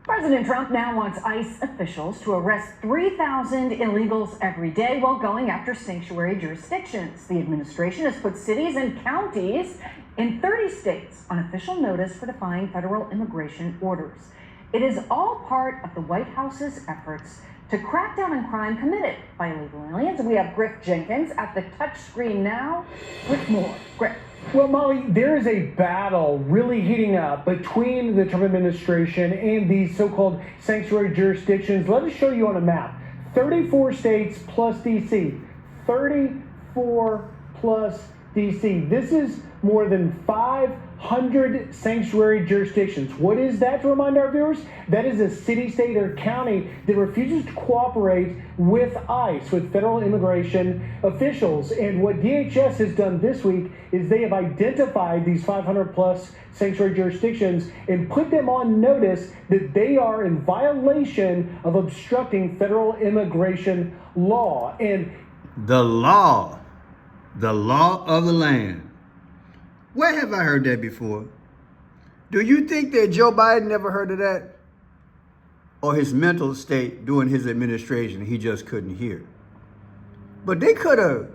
President Trump now wants ICE officials to arrest 3,000 illegals every day while going after sanctuary jurisdictions. The administration has put cities and counties in 30 states on official notice for defying federal immigration orders. It is all part of the White House's efforts to crack down on crime committed by illegal aliens. We have Griff Jenkins at the touch screen now with more. Griff. Well, Molly, there is a battle really heating up between the Trump administration and these so-called sanctuary jurisdictions. Let us show you on a map. 34 states plus D.C. 34 plus D.C. This is more than 500 sanctuary jurisdictions. What is that, to remind our viewers? That is a city, state, or county that refuses to cooperate with ICE, with federal immigration officials. And what DHS has done this week is they have identified these 500 plus sanctuary jurisdictions and put them on notice that they are in violation of obstructing federal immigration law. And the law of the land. Where have I heard that before? Do you think that Joe Biden never heard of that? Or his mental state during his administration, he just couldn't hear? But they could have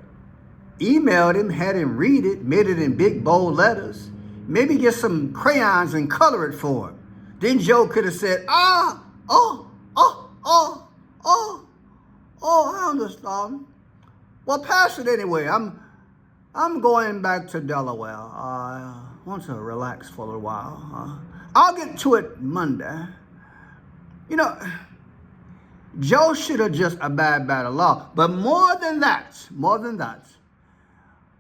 emailed him, had him read it, made it in big bold letters, maybe get some crayons and color it for him. Then Joe could have said, I understand. Well, pass it anyway. I'm going back to Delaware. I want to relax for a little while. I'll get to it Monday. You know, Joe should have just abided by the law. But more than that,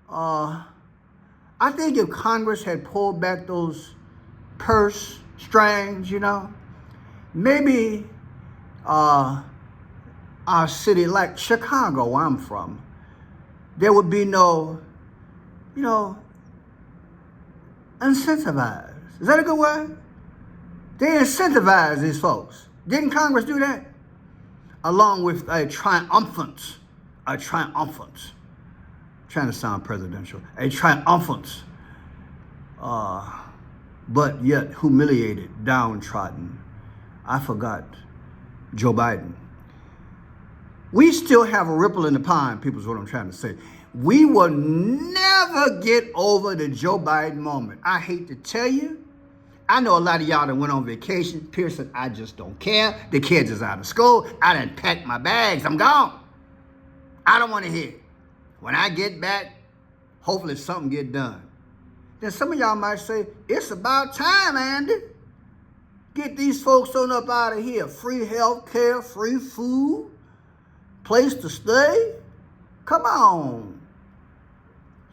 I think if Congress had pulled back those purse strings, you know, maybe our city like Chicago, where I'm from, there would be no, incentivized. Is that a good word? They incentivize these folks. Didn't Congress do that? Along with a triumphant, trying to sound presidential, a triumphant, but yet humiliated, downtrodden. I forgot Joe Biden. We still have a ripple in the pond, people, is what I'm trying to say. We will never get over the Joe Biden moment. I hate to tell you. I know a lot of y'all that went on vacation. Pearson, I just don't care. The kids is out of school. I done packed my bags. I'm gone. I don't want to hear it. When I get back, hopefully something get done. Then some of y'all might say, it's about time, Andy. Get these folks on up out of here. Free health care, free food, place to stay. Come on.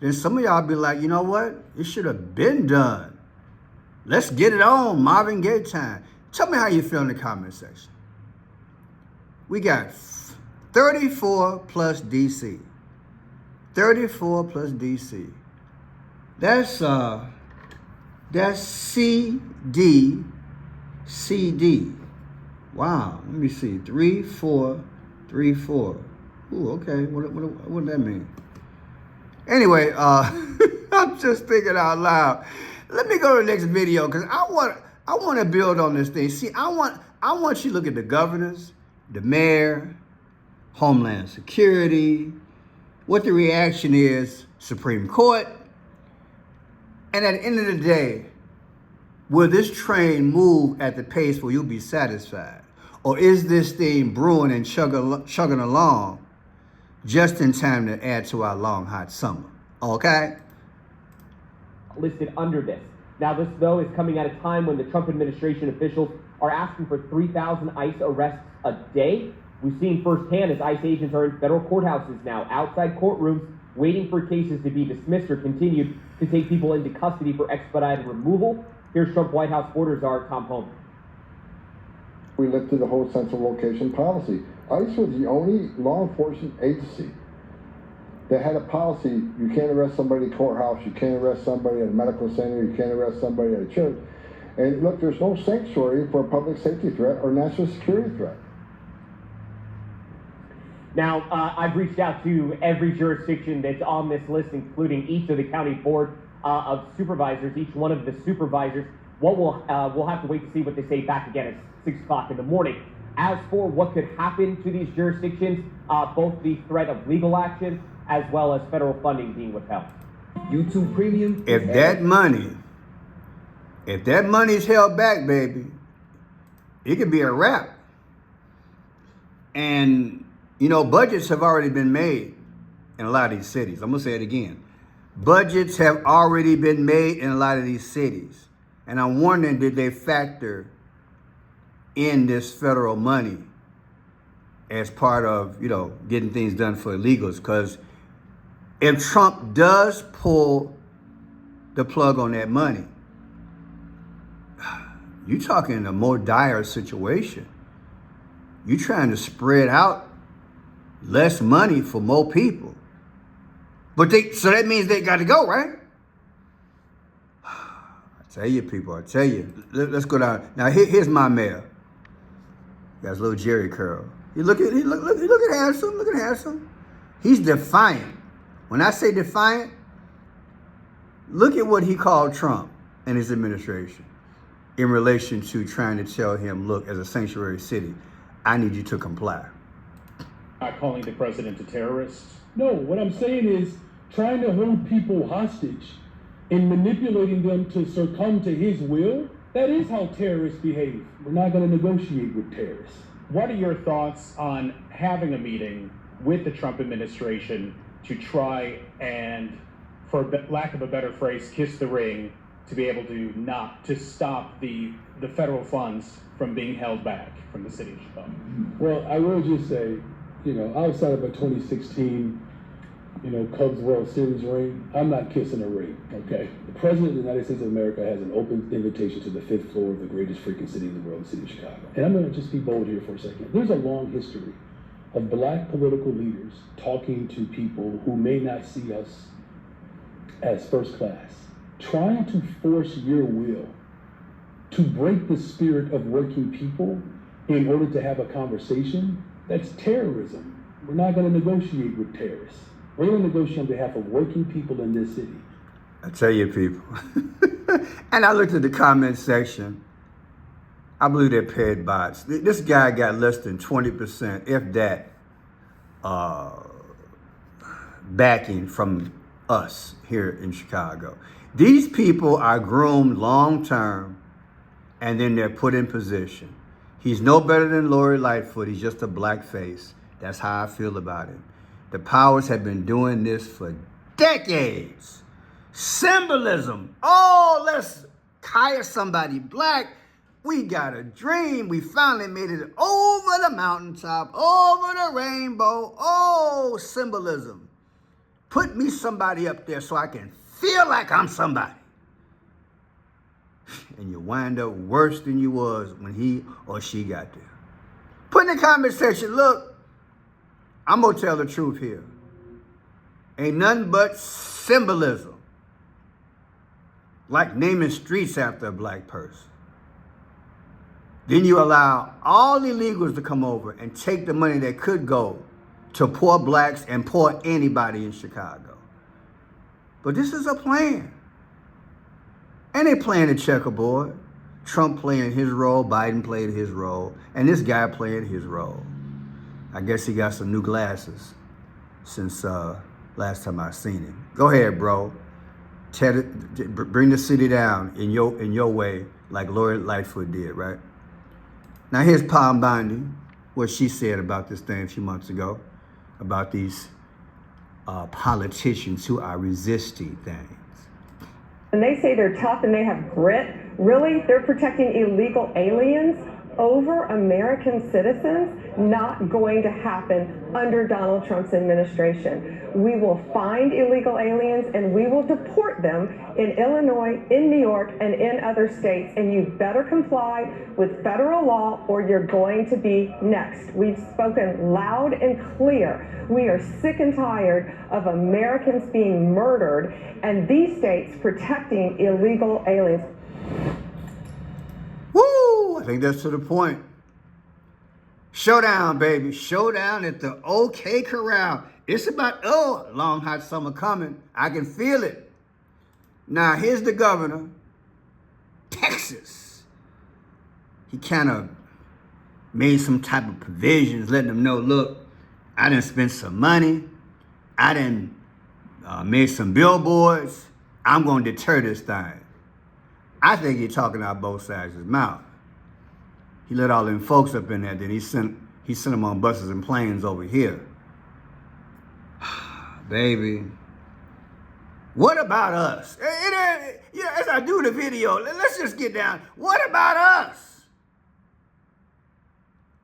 Then some of y'all be like, you know what? It should have been done. Let's get it on, Marvin Gaye time. Tell me how you feel in the comment section. We got 34 plus DC. 34 plus DC. That's CD. Wow. Let me see. 3, 4, 3, 4. Ooh, okay. What does that mean? Anyway, I'm just thinking out loud. Let me go to the next video because I want to build on this thing. See, I want you to look at the governors, the mayor, Homeland Security, what the reaction is, Supreme Court, and at the end of the day, will this train move at the pace where you'll be satisfied? Or is this thing brewing and chugging along just in time to add to our long, hot summer? Okay? Listed under this. Now, this, though, is coming at a time when the Trump administration officials are asking for 3,000 ICE arrests a day. We've seen firsthand as ICE agents are in federal courthouses now, outside courtrooms, waiting for cases to be dismissed or continued to take people into custody for expedited removal. Here's Trump White House border czar Tom Homan. We lifted the whole central location policy. ICE was the only law enforcement agency that had a policy: you can't arrest somebody at a courthouse, you can't arrest somebody at a medical center, you can't arrest somebody at a church. And look, there's no sanctuary for a public safety threat or national security threat. Now, I've reached out to every jurisdiction that's on this list, including each of the county board of supervisors. Each one of the supervisors We'll have to wait to see what they say back again at 6 o'clock in the morning. As for what could happen to these jurisdictions, both the threat of legal action as well as federal funding being withheld. YouTube Premium. If that money is held back, baby, it could be a wrap. And, you know, budgets have already been made in a lot of these cities. I'm going to say it again. Budgets have already been made in a lot of these cities. And I'm wondering, did they factor in this federal money as part of, you know, getting things done for illegals? Because if Trump does pull the plug on that money, you're talking a more dire situation. You're trying to spread out less money for more people. But so that means they got to go, right? I tell you, people, I tell you. Let's go down. Now, here's my mayor. Got his little Jerry curl. He look at handsome. Look at handsome. He's defiant. When I say defiant, look at what he called Trump and his administration in relation to trying to tell him, look, as a sanctuary city, I need you to comply. Not calling the president a terrorist. No, what I'm saying is trying to hold people hostage and manipulating them to succumb to his will. That is how terrorists behave. We're not going to negotiate with terrorists. What are your thoughts on having a meeting with the Trump administration to try and, for lack of a better phrase, kiss the ring to be able to stop the federal funds from being held back from the city of Chicago? Well, I will just say, outside of a 2016, Cubs World Series ring, I'm not kissing a ring, okay? The President of the United States of America has an open invitation to the 5th floor of the greatest freaking city in the world, the city of Chicago. And I'm gonna just be bold here for a second. There's a long history of black political leaders talking to people who may not see us as first class, trying to force your will to break the spirit of working people in order to have a conversation. That's terrorism. We're not gonna negotiate with terrorists. We're going to negotiate on behalf of working people in this city. I tell you, people. And I looked at the comment section. I believe they're paid bots. This guy got less than 20%, if that, backing from us here in Chicago. These people are groomed long term, and then they're put in position. He's no better than Lori Lightfoot. He's just a black face. That's how I feel about him. The powers have been doing this for decades. Symbolism. Oh, let's hire somebody black. We got a dream. We finally made it over the mountaintop, over the rainbow. Oh, symbolism. Put me somebody up there so I can feel like I'm somebody. And you wind up worse than you was when he or she got there. Put in the comment section, look, I'm going to tell the truth here. Ain't nothing but symbolism. Like naming streets after a black person. Then you allow all illegals to come over and take the money that could go to poor blacks and poor anybody in Chicago. But this is a plan. And they playing the checkerboard. Trump playing his role, Biden played his role, and this guy playing his role. I guess he got some new glasses since last time I seen him. Go ahead, bro. Bring the city down in your way, like Lori Lightfoot did, right? Now here's Palm Bondi, what she said about this thing a few months ago, about these politicians who are resisting things. And they say they're tough and they have grit. Really, they're protecting illegal aliens over American citizens. Not going to happen under Donald Trump's administration. We will find illegal aliens and we will deport them in Illinois, in New York, and in other states. And you better comply with federal law or you're going to be next. We've spoken loud and clear. We are sick and tired of Americans being murdered and these states protecting illegal aliens. Woo! I think that's to the point. Showdown, baby. Showdown at the OK Corral. It's about, long hot summer coming. I can feel it. Now, here's the governor Texas, he kind of made some type of provisions, letting them know, look, I done spent some money. I done made some billboards. I'm going to deter this thing. I think he's talking out both sides of his mouth. He let all them folks up in there, then he sent them on buses and planes over here. Baby, what about us? As I do the video, let's just get down. What about us?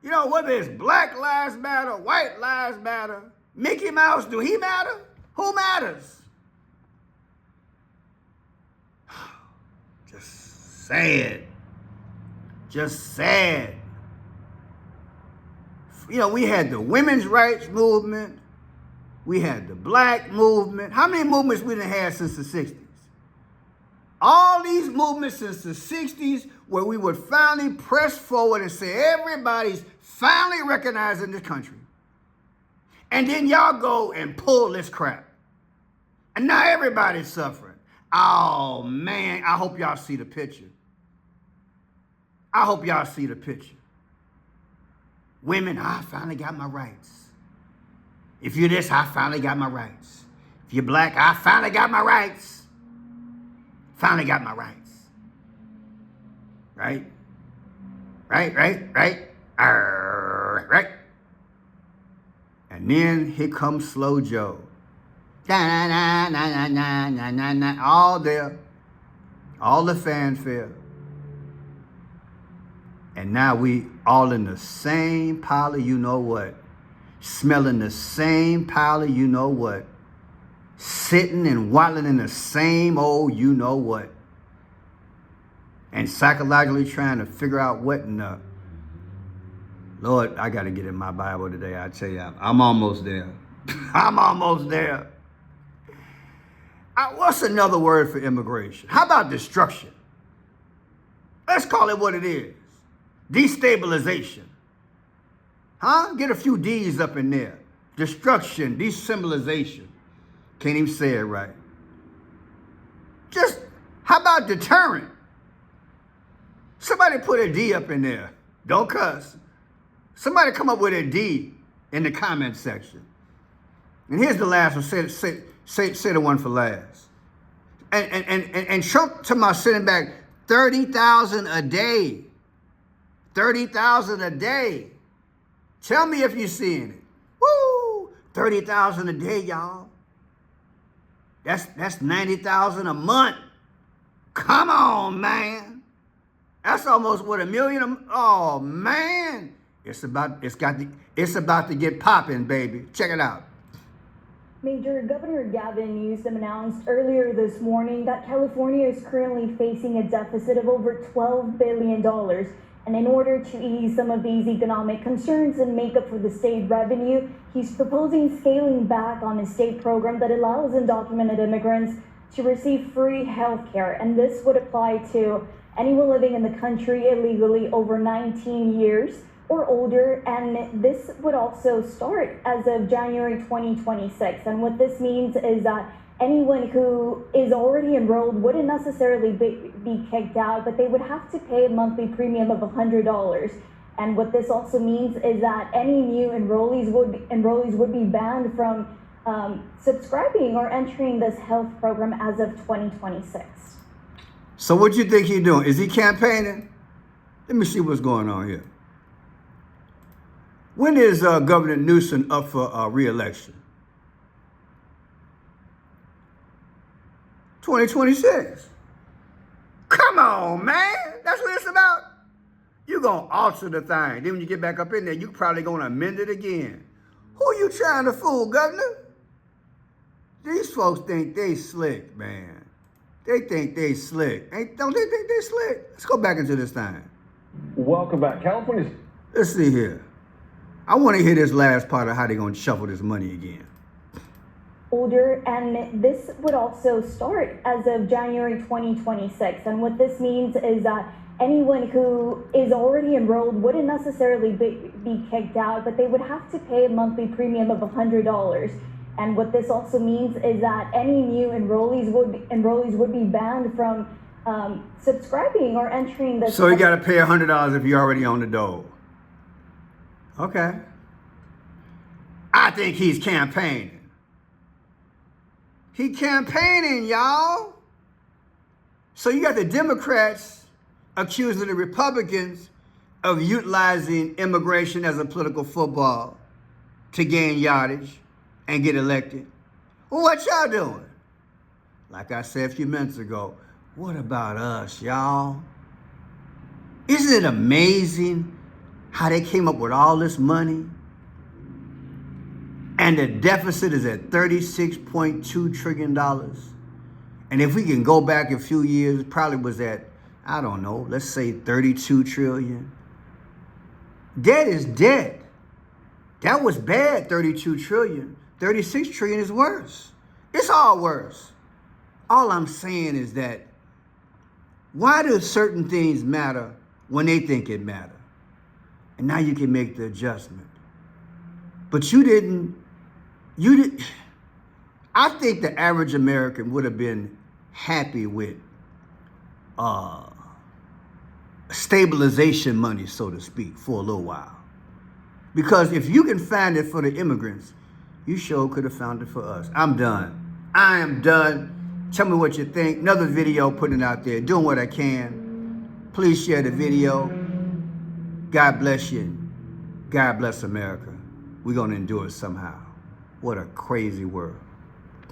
You know, whether it's Black Lives Matter, White Lives Matter, Mickey Mouse, do he matter? Who matters? Just sad. Just sad. You know, we had the women's rights movement. We had the black movement. How many movements we done had since the 60s? All these movements since the 60s where we would finally press forward and say everybody's finally recognizing this country. And then y'all go and pull this crap. And now everybody's suffering. Oh, man, I hope y'all see the picture. I hope y'all see the picture. Women, I finally got my rights. If you're this, I finally got my rights. If you're black, I finally got my rights. Finally got my rights. Right? Right? And then here comes Slow Joe. All there. All the fanfare. And now we all in the same pile of you know what. Smelling the same pile of you know what. Sitting and waddling in the same old you know what. And psychologically trying to figure out what in the... Lord, I got to get in my Bible today. I tell you, I'm almost there. I'm almost there. What's another word for immigration? How about destruction? Let's call it what it is. Destabilization. Huh? Get a few D's up in there. Destruction, desymbolization. Can't even say it right. Just, how about deterrent? Somebody put a D up in there. Don't cuss. Somebody come up with a D in the comment section. And here's the last one. Say the one for last. And Trump to my sitting back 30,000 a day. 30,000 a day. Tell me if you're seeing it. Woo! 30,000 a day, y'all. That's 90,000 a month. Come on, man. That's almost what, $1 million. Oh man, it's about to get popping, baby. Check it out. Major Governor Gavin Newsom announced earlier this morning that California is currently facing a deficit of over $12 billion. And in order to ease some of these economic concerns and make up for the state revenue, he's proposing scaling back on a state program that allows undocumented immigrants to receive free health care. And this would apply to anyone living in the country illegally over 19 years or older. And this would also start as of January 2026. And what this means is that anyone who is already enrolled wouldn't necessarily be kicked out, but they would have to pay a monthly premium of $100. And what this also means is that any new enrollees would be banned from subscribing or entering this health program as of 2026. So what you think he's doing? Is he campaigning? Let me see what's going on here. When is Governor Newsom up for re-election? 2026. Come on, man. That's what it's about. You're going to alter the thing. Then when you get back up in there, you're probably going to amend it again. Who you trying to fool, Governor? These folks think they slick, man. They think they slick. Don't they think they slick? Let's go back into this thing. Welcome back. California's... Let's see here. I want to hear this last part of how they're going to shuffle this money again. Older, and this would also start as of January 2026. And what this means is that anyone who is already enrolled wouldn't necessarily be kicked out, but they would have to pay a monthly premium of $100. And what this also means is that any new enrollees would be banned from subscribing or entering the. So you got to pay $100 if you're already on the dole. Okay. I think he's campaigning. He campaigning, y'all. So you got the Democrats accusing the Republicans of utilizing immigration as a political football to gain yardage and get elected. Well, what y'all doing? Like I said a few minutes ago, what about us, y'all? Isn't it amazing how they came up with all this money? And the deficit is at $36.2 trillion. And if we can go back a few years, it probably was at, I don't know, let's say 32 trillion. Debt is debt. That was bad, 32 trillion. 36 trillion is worse. It's all worse. All I'm saying is that why do certain things matter when they think it matter? And now you can make the adjustment. But you didn't. I think the average American would have been happy with stabilization money, so to speak, for a little while. Because if you can find it for the immigrants, you sure could have found it for us. I'm done. I am done. Tell me what you think. Another video putting it out there, doing what I can. Please share the video. God bless you. God bless America. We're going to endure it somehow. What a crazy world.